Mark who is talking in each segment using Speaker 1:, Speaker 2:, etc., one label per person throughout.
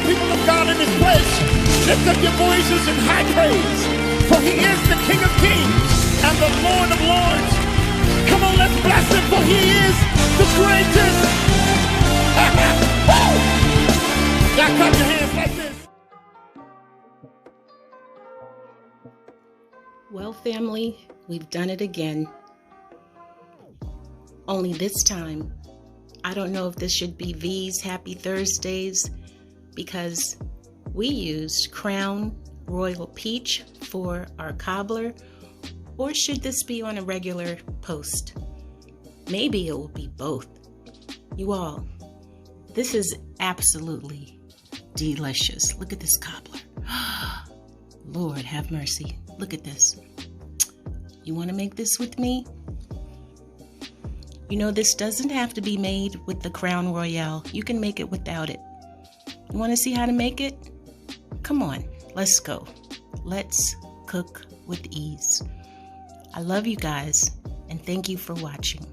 Speaker 1: people of God in this place, lift up your voices in high praise, for he is the King of Kings and the Lord of Lords. Come on, let's bless him, for he is the greatest. Now clap your hands like this.
Speaker 2: Well, family, we've done it again. Only this time, I don't know if this should be V's Happy Thursdays, because we used Crown Royal Peach for our cobbler, or should this be on a regular post? Maybe it will be both. You all, this is absolutely delicious. Look at this cobbler. Lord have mercy. Look at this. You want to make this with me? You know, this doesn't have to be made with the Crown Royale. You can make it without it. You want to see how to make it? Come on, let's go. Let's cook with ease. I love you guys, and thank you for watching.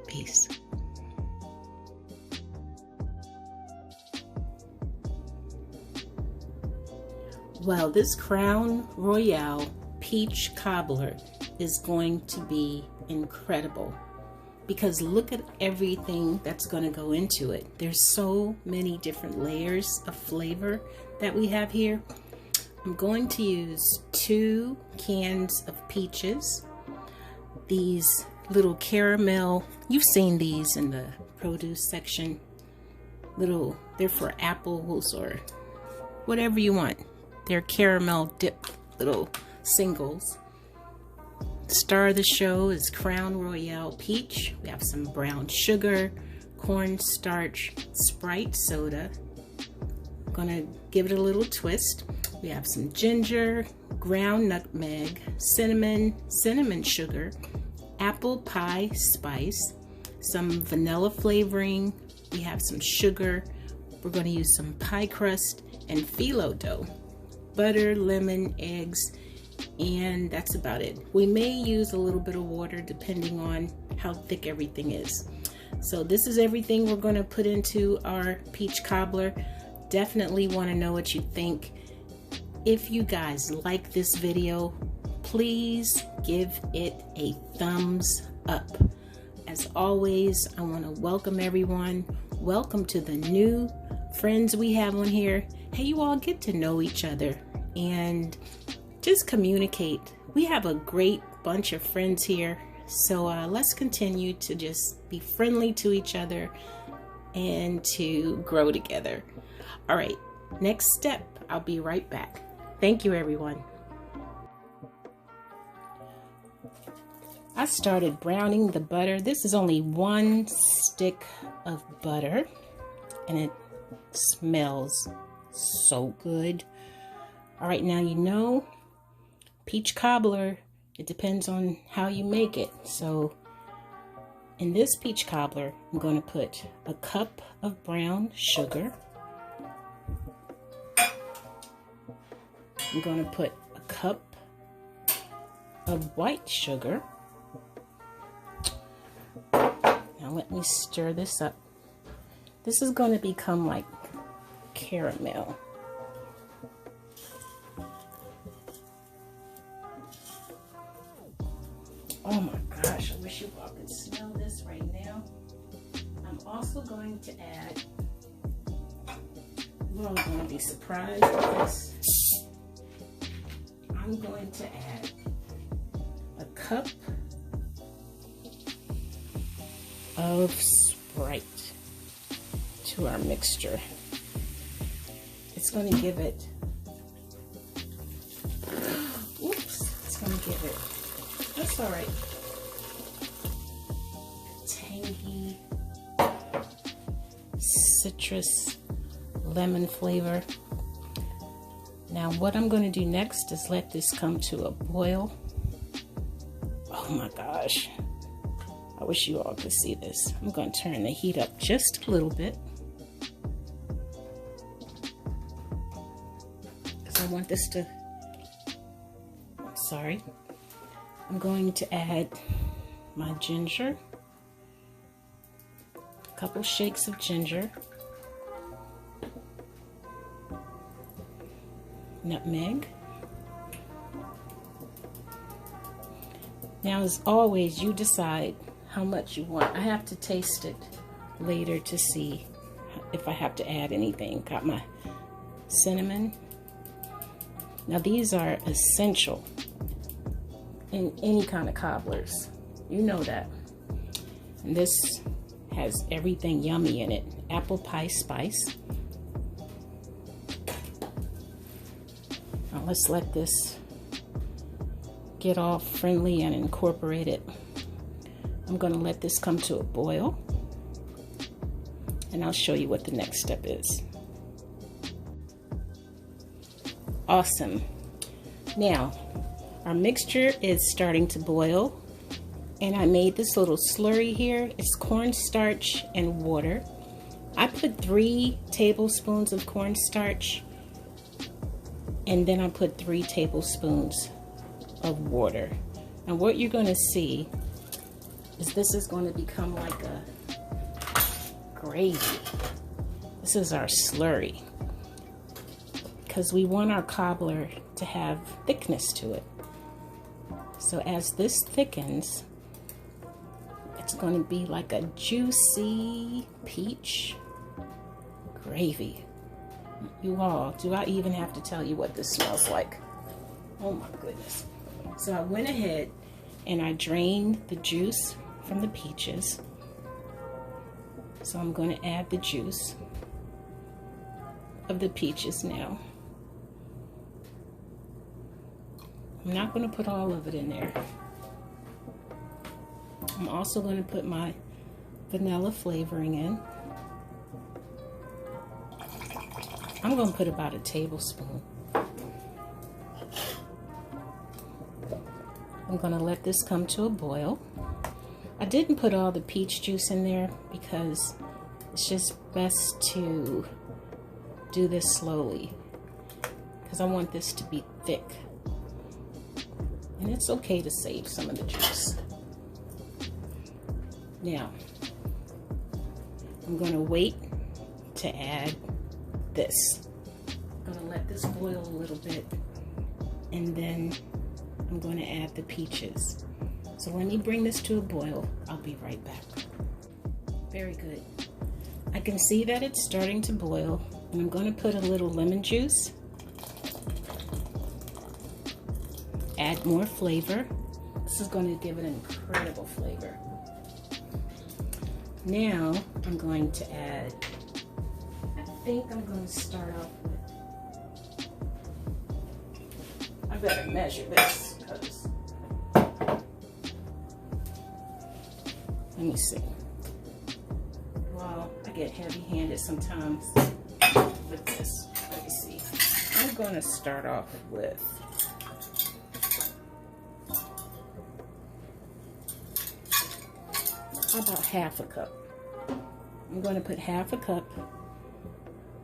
Speaker 2: Peace. Well, this Crown Royale Peach Cobbler is going to be incredible, because look at everything that's going to go into it. There's so many different layers of flavor that we have here. I'm going to use 2 cans of peaches. These little caramel, you've seen these in the produce section. They're for apples or whatever you want. They're caramel dip little singles. The star of the show is Crown Royale Peach. We have some brown sugar, cornstarch, Sprite soda. I'm gonna give it a little twist. We have some ginger, ground nutmeg, cinnamon sugar, apple pie spice, some vanilla flavoring. We have some sugar. We're gonna use some pie crust and phyllo dough. Butter, lemon, eggs, and that's about it. We may use a little bit of water depending on how thick everything is. So this is everything we're going to put into our peach cobbler. Definitely want to know what you think. If you guys like this video, please give it a thumbs up. As always, I want to welcome everyone. Welcome to the new friends we have on here. Hey, you all get to know each other and just communicate. We have a great bunch of friends here, so let's continue to just be friendly to each other and to grow together. All right, next step, I'll be right back. Thank you, everyone. I started browning the butter. This is only 1 stick of butter, and it smells so good. All right, now you know, peach cobbler, it depends on how you make it. So in this peach cobbler, I'm going to put a cup of brown sugar. I'm going to put a cup of white sugar. Now let me stir this up. This is going to become like caramel. Oh my gosh, I wish you all could smell this right now. I'm also going to add, you're all going to be surprised with this. I'm going to add a cup of Sprite to our mixture. It's going to give it, oops, it's going to give it, that's all right, tangy, citrus, lemon flavor. Now what I'm going to do next is let this come to a boil. Oh my gosh, I wish you all could see this. I'm going to turn the heat up just a little bit, because I want this to, sorry. I'm going to add my ginger, a couple shakes of ginger, nutmeg. Now, as always, you decide how much you want. I have to taste it later to see if I have to add anything. Got my cinnamon. Now, these are essential in any kind of cobblers. You know that. And this has everything yummy in it. Apple pie spice. Now let's let this get all friendly and incorporated. I'm going to let this come to a boil, and I'll show you what the next step is. Awesome. Now, our mixture is starting to boil, and I made this little slurry here. It's cornstarch and water. I put 3 tablespoons of cornstarch, and then I put 3 tablespoons of water. And what you're going to see is this is going to become like a gravy. This is our slurry, because we want our cobbler to have thickness to it. So as this thickens, it's going to be like a juicy peach gravy. You all, do I even have to tell you what this smells like? Oh my goodness. So I went ahead and I drained the juice from the peaches. So I'm going to add the juice of the peaches now. I'm not going to put all of it in there. I'm also going to put my vanilla flavoring in. I'm going to put about a tablespoon. I'm going to let this come to a boil. I didn't put all the peach juice in there because it's just best to do this slowly, because I want this to be thick. And it's okay to save some of the juice. Now, I'm going to wait to add this. I'm going to let this boil a little bit, and then I'm going to add the peaches. So let me bring this to a boil. I'll be right back. Very good. I can see that it's starting to boil, and I'm going to put a little lemon juice. Add more flavor. This is going to give it an incredible flavor. Now I'm going to add, I think I'm going to start off with, I better measure this because, let me see. Well, I get heavy-handed sometimes with this. Let me see. I'm going to start off with about half a cup. I'm going to put half a cup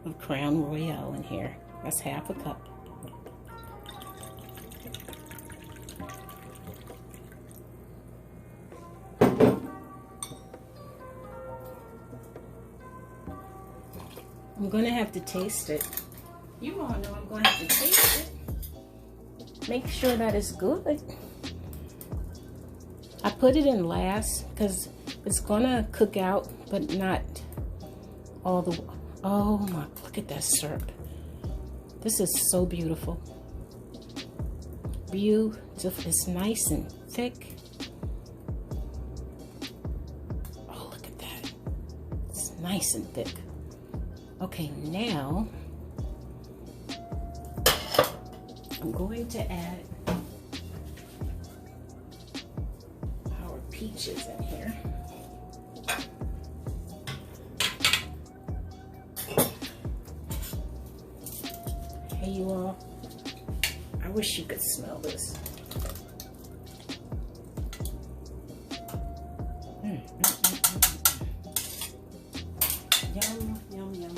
Speaker 2: of Crown Royale in here. That's half a cup. I'm going to have to taste it. You all know I'm going to have to taste it. Make sure that it's good. I put it in last because it's gonna cook out, but not all the, oh my, look at that syrup. This is so beautiful. Beautiful, it's nice and thick. Oh, look at that. It's nice and thick. Okay, now I'm going to add our peaches in here. Hey, you all, I wish you could smell this. Yum, yum, yum, yum, yum.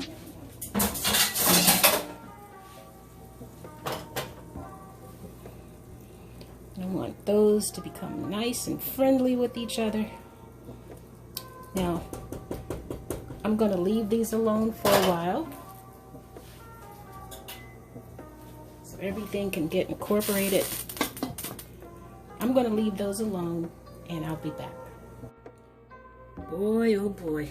Speaker 2: I want those to become nice and friendly with each other. Now, I'm going to leave these alone for a while. So everything can get incorporated. I'm going to leave those alone and I'll be back. Boy, oh boy.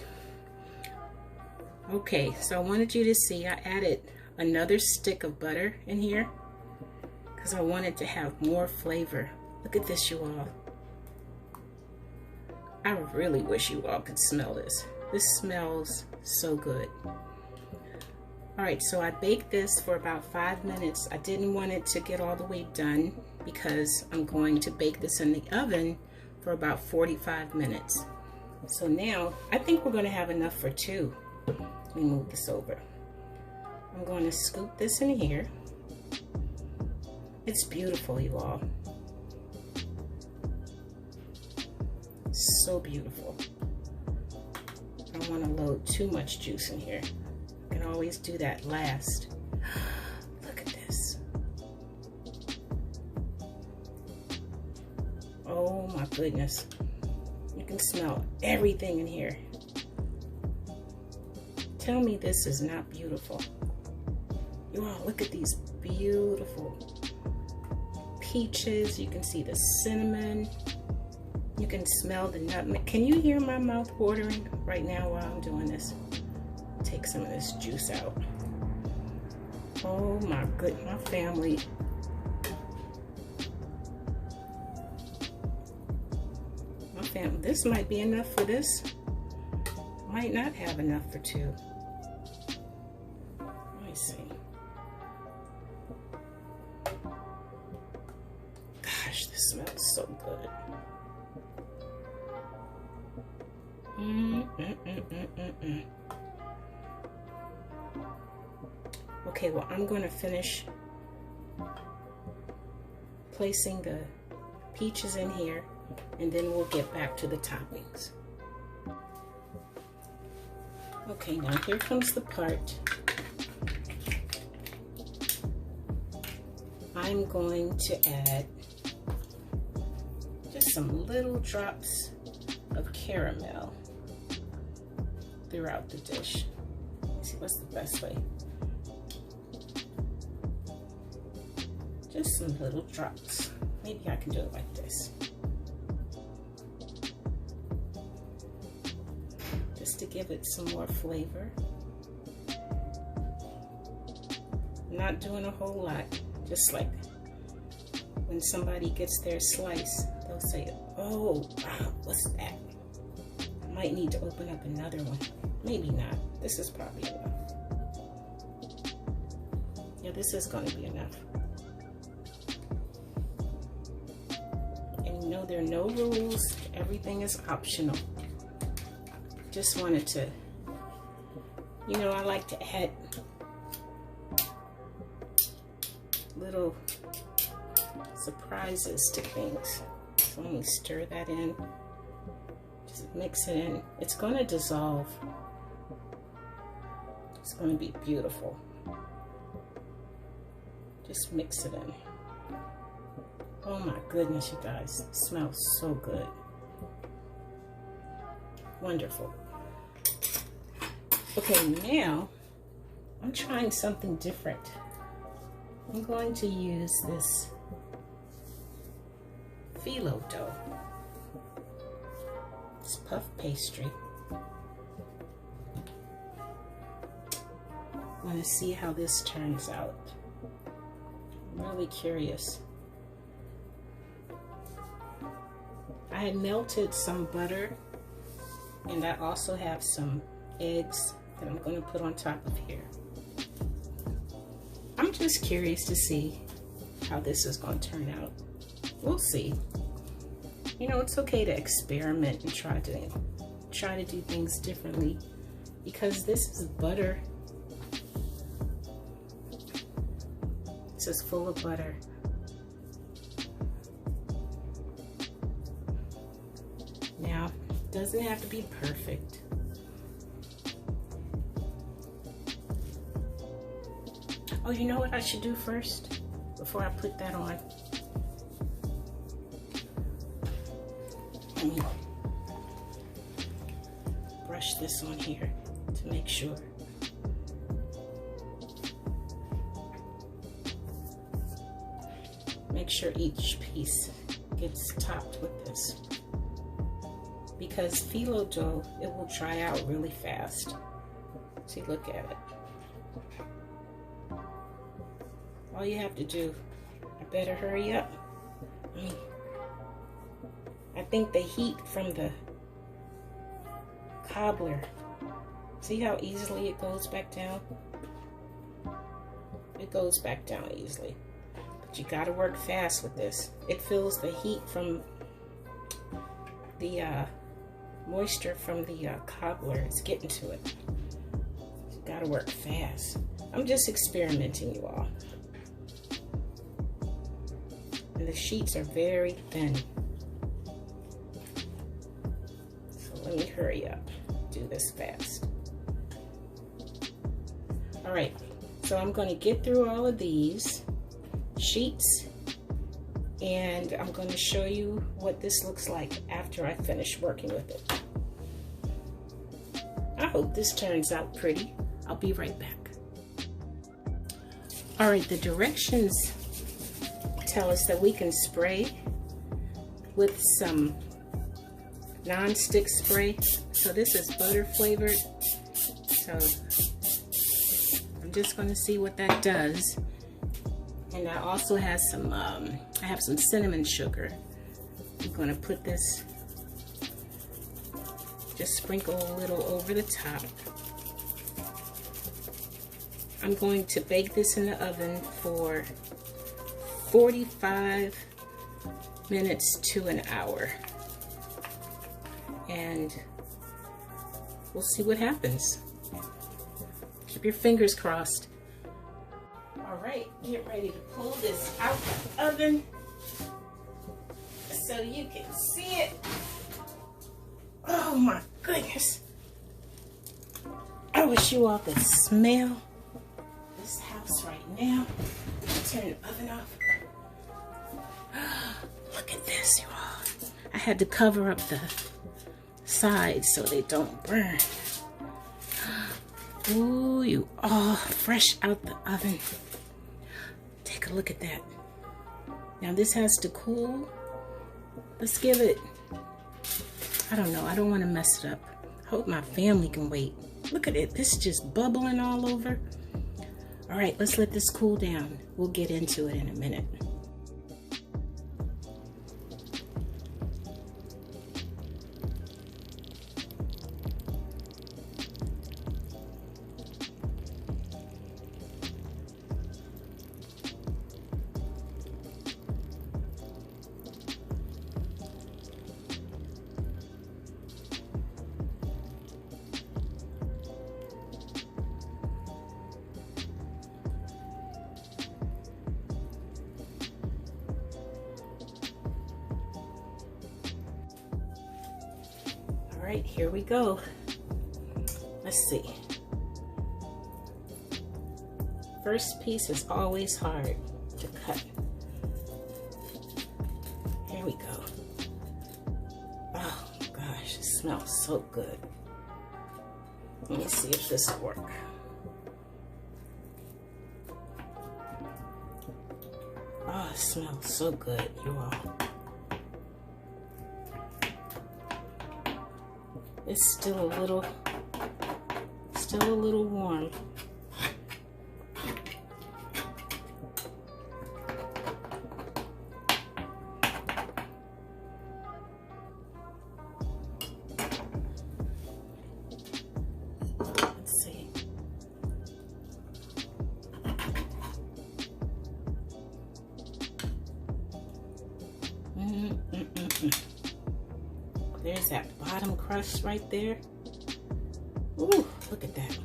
Speaker 2: Okay, so I wanted you to see I added another stick of butter in here because I wanted to have more flavor. Look at this, you all. I really wish you all could smell this. This smells so good. Alright, so I baked this for about 5 minutes. I didn't want it to get all the way done because I'm going to bake this in the oven for about 45 minutes. So now, I think we're going to have enough for 2. Let me move this over. I'm going to scoop this in here. It's beautiful, you all. So beautiful. I don't want to load too much juice in here. I can always do that last. Look at this. Oh my goodness. You can smell everything in here. Tell me this is not beautiful. You all, look at these beautiful peaches. You can see the cinnamon. You can smell the nutmeg. Can you hear my mouth watering right now while I'm doing this? Take some of this juice out. Oh my goodness, my family. This might be enough for this. Might not have enough for 2. Let me see. Gosh, this smells so good. Okay, well, I'm going to finish placing the peaches in here, and then we'll get back to the toppings. Okay, now here comes the part. I'm going to add just some little drops of caramel throughout the dish. Let's see what's the best way. Just some little drops. Maybe I can do it like this. Just to give it some more flavor. Not doing a whole lot. Just like when somebody gets their slice, they'll say, oh, wow, what's that? I might need to open up another one. Maybe not. This is probably enough. Yeah, this is going to be enough. And you know, there are no rules. Everything is optional. Just wanted to, you know, I like to add little surprises to things. So let me stir that in. Just mix it in. It's going to dissolve. It's going to be beautiful. Just mix it in. Oh my goodness, you guys. It smells so good. Wonderful. Okay, now I'm trying something different. I'm going to use this phyllo dough. It's puff pastry. I want to see how this turns out. I'm really curious. I had melted some butter, and I also have some eggs that I'm going to put on top of here. I'm just curious to see how this is going to turn out. We'll see. You know, it's okay to experiment and try to do things differently, because this is butter. This is full of butter. Now, it doesn't have to be perfect. Oh, you know what I should do first before I put that on? Let me brush this on here to make sure. sure each piece gets topped with this. Because phyllo dough, it will dry out really fast. See, look at it. All you have to do, I better hurry up. I think the heat from the cobbler, see how easily it goes back down? It goes back down easily. But you gotta work fast with this. It feels the heat from the moisture from the cobbler. It's getting to it. You gotta work fast. I'm just experimenting, you all. And the sheets are very thin. So let me hurry up. Do this fast. All right, so I'm going to get through all of these sheets and I'm going to show you what this looks like after I finish working with it. I hope this turns out pretty. I'll be right back. All right, the directions tell us that we can spray with some non-stick spray. So this is butter flavored. So I'm just going to see what that does. And I also have some, I have some cinnamon sugar. I'm going to put this, just sprinkle a little over the top. I'm going to bake this in the oven for 45 minutes to an hour. And we'll see what happens. Keep your fingers crossed. All right, get ready to pull this out of the oven so you can see it. Oh my goodness. I wish you all could smell this house right now. Turn the oven off. Look at this, you all. I had to cover up the sides so they don't burn. Ooh, you all fresh out the oven. Take a look at that. Now this has to cool. Let's give it, I don't know, I don't want to mess it up. I hope my family can wait. Look at it, this is just bubbling all over. All right, let's let this cool down. We'll get into it in a minute. All right, here we go. Let's see. First piece is always hard to cut. Here we go. Oh gosh, it smells so good. Let me see if this will work. Oh, it smells so good, you all. It's still a little warm. Let's see. There's that bottom crust right there. Ooh, look at that.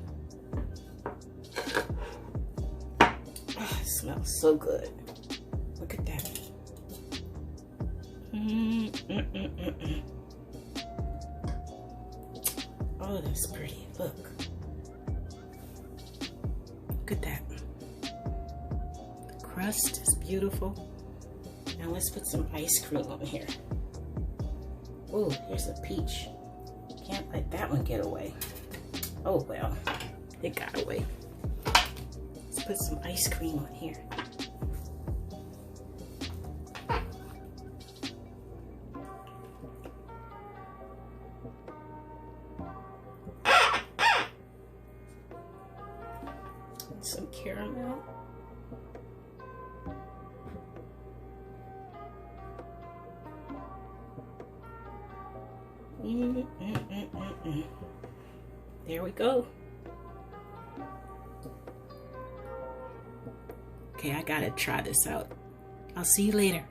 Speaker 2: Oh, it smells so good. Look at that. Oh, that's pretty. Look. Look at that. The crust is beautiful. Now let's put some ice cream on here. Oh, here's a peach. Can't let that one get away. Oh well, it got away. Let's put some ice cream on here. And some caramel. There we go. Okay, I gotta try this out. I'll see you later.